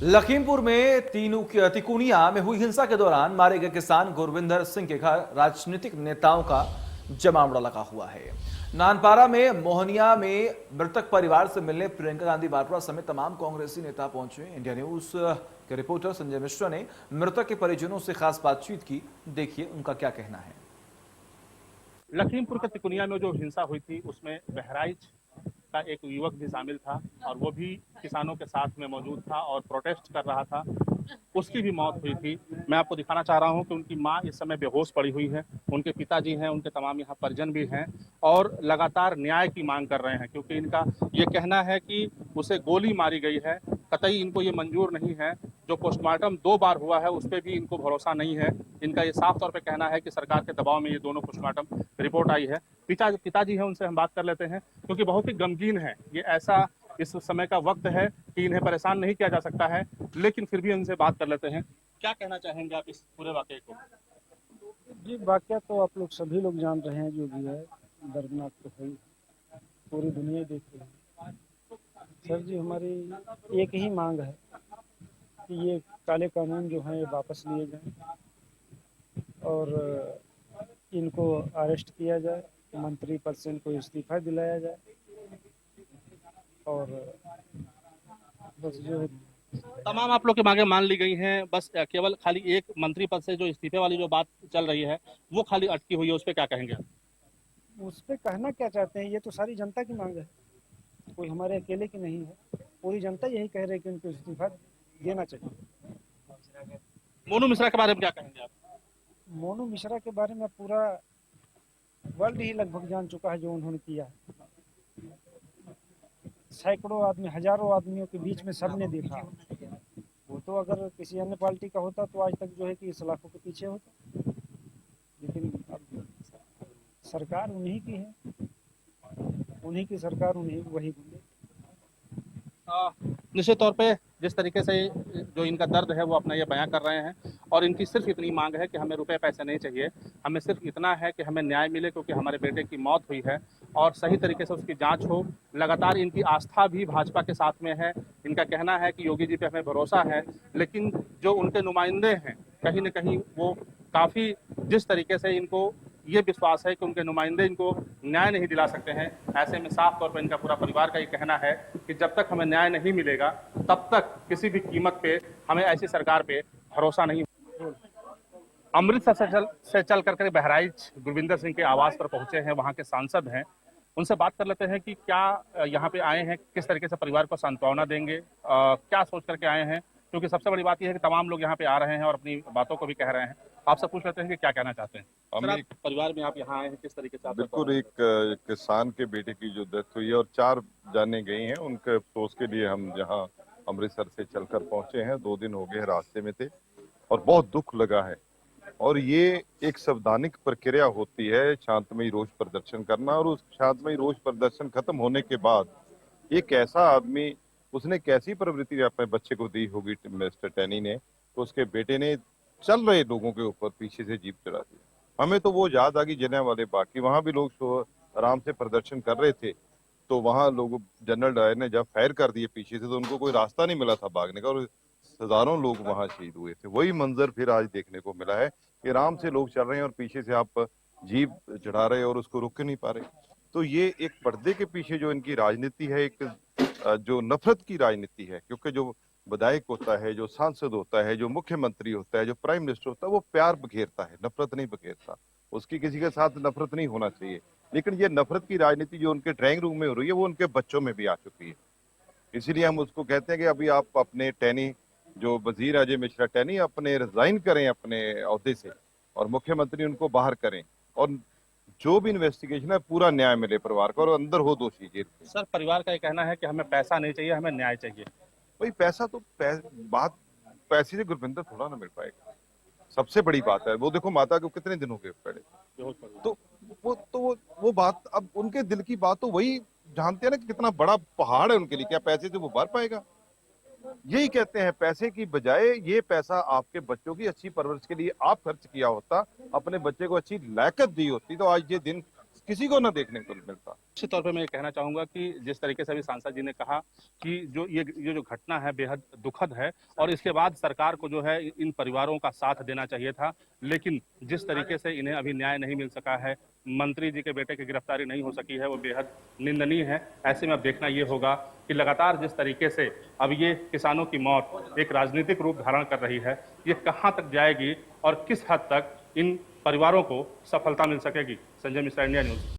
लखीमपुर में तिकोनिया में हुई हिंसा के दौरान मारे गए किसान गुरविंदर सिंह के घर राजनीतिक नेताओं का जमावड़ा लगा हुआ है। नानपारा में मोहनिया में मृतक परिवार से मिलने प्रियंका गांधी वाड्रा समेत तमाम कांग्रेसी नेता पहुंचे। इंडिया न्यूज के रिपोर्टर संजय मिश्रा ने मृतक के परिजनों से खास बातचीत की। देखिए उनका क्या कहना है। लखीमपुर के तिकोनिया में जो हिंसा हुई थी उसमें बहराइच का एक युवक भी शामिल था और वो भी किसानों के साथ में मौजूद था और प्रोटेस्ट कर रहा था। उसकी भी मौत हुई थी। मैं आपको दिखाना चाह रहा हूं कि उनकी मां इस समय बेहोश पड़ी हुई है, उनके पिताजी हैं, उनके तमाम यहाँ परिजन भी हैं और लगातार न्याय की मांग कर रहे हैं, क्योंकि इनका ये कहना है कि उसे गोली मारी गई है। कतई इनको ये मंजूर नहीं है। जो पोस्टमार्टम 2 बार हुआ है उस पर भी इनको भरोसा नहीं है। इनका ये साफ तौर पे कहना है कि सरकार के दबाव में ये दोनों पोस्टमार्टम रिपोर्ट आई है। पिताजी हैं, उनसे हम बात कर लेते हैं, क्योंकि बहुत ही गमगीन है। ये ऐसा इस समय का वक्त है कि इन्हें परेशान नहीं किया जा सकता है, लेकिन फिर भी उनसे बात कर लेते हैं। क्या कहना चाहेंगे आप इस पूरे वाकये को? जी, वाकया तो आप लोग सभी लोग जान रहे हैं, जो भी है दर्दनाक तो है ही, पूरी दुनिया देख रही है। सर जी, हमारी एक ही मांग है कि ये काले कानून जो हैं ये वापस लिए जाएं और इनको अरेस्ट किया जाए, मंत्री पद से इनको इस्तीफा दिलाया जाए और बस जो है। तमाम आप लोग की मांगे मान ली गई हैं, बस केवल खाली एक मंत्री पद से जो इस्तीफे वाली जो बात चल रही है वो खाली अटकी हुई है। उस पर क्या कहेंगे आप? उस पर कहना क्या चाहते हैं, ये तो सारी जनता की मांग है, कोई हमारे अकेले की नहीं है। पूरी जनता यही कह रही है कि उनको इस्तीफा देना चाहिए। मोनू मिश्रा के बारे में क्या कहेंगे आप? मोनू मिश्रा के बारे में पूरा वर्ल्ड ही लगभग जान चुका है जो उन्होंने किया है। सैकड़ों आदमी, हजारों आदमियों के बीच में सबने देखा। वो तो अगर किसी अन्य पार्टी का होता तो आज तक जो है कि सलाखों के पीछे होता, लेकिन अब सरकार उन्हीं की है, उन्हीं की सरकार, उन्हीं वही बोले। निश्चित तौर पे जिस तरीके से जो इनका दर्द है वो अपना ये बयां कर रहे हैं और इनकी सिर्फ इतनी मांग है कि हमें रुपए पैसे नहीं चाहिए, हमें सिर्फ इतना है कि हमें न्याय मिले, क्योंकि हमारे बेटे की मौत हुई है और सही तरीके से उसकी जांच हो। लगातार इनकी आस्था भी भाजपा के साथ में है। इनका कहना है कि योगी जी पे हमें भरोसा है, लेकिन जो उनके नुमाइंदे हैं कहीं ना कहीं वो काफ़ी जिस तरीके से इनको ये विश्वास है कि उनके नुमाइंदे इनको न्याय नहीं दिला सकते हैं, ऐसे में साफ तौर पर इनका पूरा परिवार का ये कहना है कि जब तक हमें न्याय नहीं मिलेगा तब तक किसी भी कीमत पे हमें ऐसी सरकार पे भरोसा नहीं। अमृतसर से चल करके बहराइच गुरविंदर सिंह के आवास पर पहुंचे हैं, वहां के सांसद हैं। उनसे बात कर लेते हैं कि क्या यहाँ पे आए हैं, किस तरीके से परिवार को सांत्वना देंगे, क्या सोच करके आए हैं, क्योंकि सबसे बड़ी बात यह है कि तमाम लोग यहाँ पे आ रहे हैं और अपनी बातों को भी कह रहे हैं। आपसे पूछ लेते हैं कि क्या कहना चाहते हैं। सर, आप परिवार में आप यहाँ आए हैं, किस तरीके से आप? बिल्कुल, एक किसान के बेटे की जो डेथ हुई है और 4 जाने गई हैं, उनके अफसोस के लिए हम यहाँ अमृतसर से चलकर पहुंचे हैं। 2 दिन हो गए रास्ते में थे और बहुत दुख लगा है। और ये एक संवैधानिक प्रक्रिया होती है शांतमयी रोष प्रदर्शन करना, और उस शांतमयी रोष प्रदर्शन खत्म होने के बाद एक ऐसा आदमी, उसने कैसी प्रवृत्ति अपने बच्चे को दी होगी मिस्टर टैनी ने, तो उसके बेटे ने चल रहे लोगों के ऊपर पीछे से जीप चढ़ा दी। हमें तो वो याद आ गई जलियांवाले बाग की। वहां भी लोग आराम से प्रदर्शन कर रहे थे, तो वहां लोग, जनरल डायर ने जब फायर कर दिए पीछे से, तो उनको कोई रास्ता नहीं मिला था भागने का और हजारों लोग वहां शहीद हुए थे। वही मंजर फिर आज देखने को मिला है कि आराम से लोग चल रहे हैं और पीछे से आप जीप चढ़ा रहे और उसको रोक नहीं पा रहे। तो ये एक पर्दे के पीछे जो इनकी राजनीति है, एक जो नफरत की राजनीति है, क्योंकि जो विधायक होता है, जो सांसद होता है, जो मुख्यमंत्री होता है, जो प्राइम मिनिस्टर होता है, वो प्यार बखेरता है, नफरत नहीं बखेरता। उसकी किसी के साथ नफरत नहीं होना चाहिए। लेकिन ये नफरत की राजनीति जो उनके ड्राइंग रूम में हो रही है, वो उनके बच्चों में भी आ चुकी है। इसीलिए हम उसको कहते हैं कि अभी आप अपने टैनी, जो वजीर अजय मिश्रा टैनी, अपने रिजाइन करें अपने ओहदे से और मुख्यमंत्री उनको बाहर करें और जो भी इन्वेस्टिगेशन है पूरा न्याय मिले परिवार को और अंदर हो दोषी जेल में। सर, परिवार का ये कहना है कि हमें पैसा नहीं चाहिए, हमें न्याय चाहिए। भाई पैसा तो बात पैसे से गुरविंदर थोड़ा ना मिल पाएगा। सबसे बड़ी बात है वो, देखो माता को कितने दिन हो गए पड़े, तो वो बात, अब उनके दिल की बात तो वही जानते हैं ना कि कितना बड़ा पहाड़ है उनके लिए। क्या पैसे से वो भर पाएगा? यही कहते हैं, पैसे की बजाय ये पैसा आपके बच्चों की अच्छी परवरिश के लिए आप खर्च किया होता, अपने बच्चे को अच्छी लायकत दी होती, तो आज ये दिन किसी को ना देखने को मिलता। निश्चित तौर पे मैं ये कहना चाहूंगा कि जिस तरीके से अभी सांसद जी ने कहा कि ये जो घटना है बेहद दुखद है और इसके बाद सरकार को जो है इन परिवारों का साथ देना चाहिए था, लेकिन जिस तरीके से इन्हें अभी न्याय नहीं मिल सका है, मंत्री जी के बेटे की गिरफ्तारी नहीं हो सकी है, वो बेहद निंदनीय है। ऐसे में अब देखना ये होगा कि लगातार जिस तरीके से अब ये किसानों की मौत एक राजनीतिक रूप धारण कर रही है, ये कहाँ तक जाएगी और किस हद तक इन परिवारों को सफलता मिल सकेगी। Sanjay Mishra, India news.